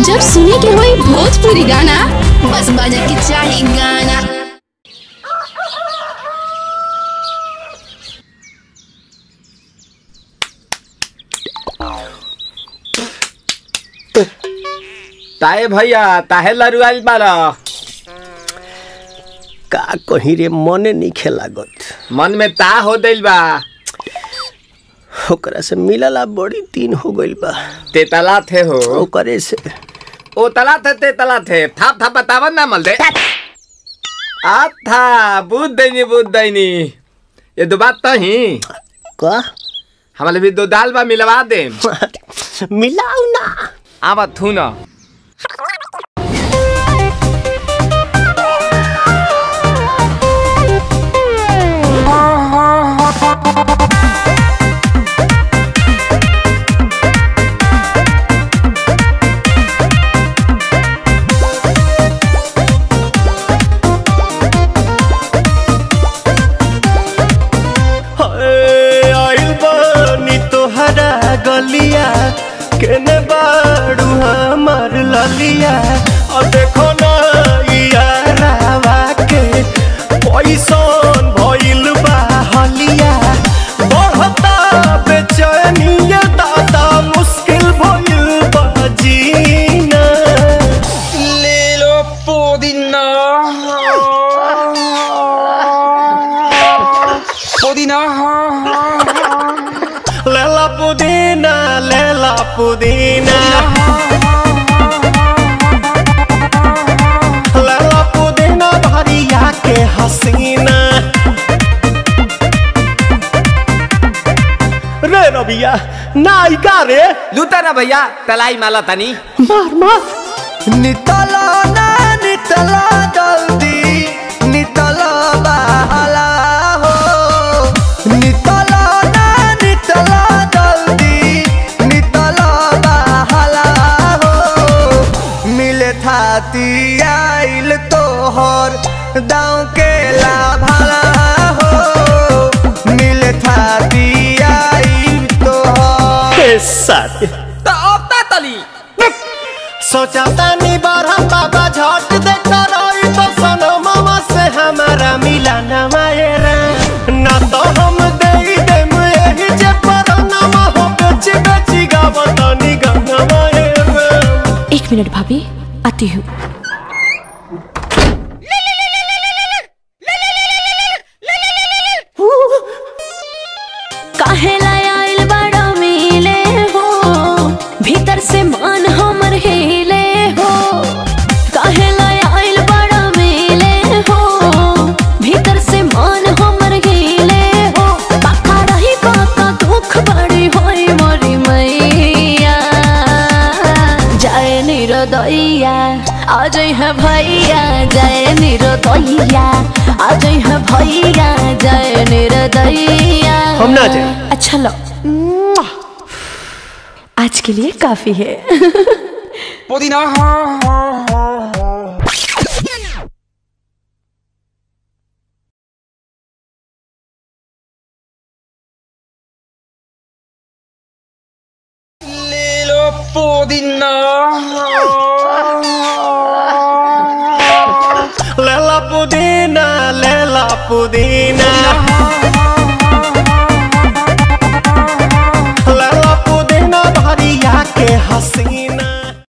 जब सुने के होई भोजपुरी गाना बस बजे के चाही गाना। ताए भैया ताहे लरुआल बारा का कहीं रे मने नहीं खेलागत। मन में ता हो दिल बा ओकरा से मिलला बड़ी दिन हो गइल बा। ते तला थे हो ओकरे से ओ तला थे ते तला थे थाप थाप बतावन ना मल दे आ था बुद्ध दैनी ये दो बात तो ही का हमारे भी दो दाल बा मिलवा दे मिलाऊ ना आवा थू ना गलिया केने बाड़ू हमार ललिया और देखो ना यारावा के पैसन भइल बा हलिया बढ़ता बेचैनिया दादा मुश्किल भइल बा जीना ले लो पुदीना पुदीना लेला पुदीना लेला पुदीना लेला पुदीना भरिया के हसीना रे रबिया नायिका रे लूटा ना भैया तलाई माला तनी मार मार नितला ना नितला जल्दी नितला बहला हो नितला आइल तोहर दाँव के लाभाला हो मिले थाती आइल तोहर साथ तो अब ता तली सोचा तानी बारह बाबा झट देखता रही तो सनो मामा से हमारा मिला ना मायरा ना तो हम दे देम यही जे पर नामा हो बेची बेची गावतानी गंगा मायरा। 1 मिनट भाभी आती हूँ। काहे लायल बड़ा मिले हो भीतर से मन हमर हिले हो काहे लायल बड़ा मिले हो भीतर से मन हमर हिले हो बाका रही बाका दुख बड़ी होई मोरी मैया जाए निरोदैया आज है भैया जय निरोदैया आज है भैया जय निरोदैया हम ना जाए। अच्छा लो आज के लिए काफी है। पुदीना ले लो पुदीना लेला पुदीना लेला पुदीना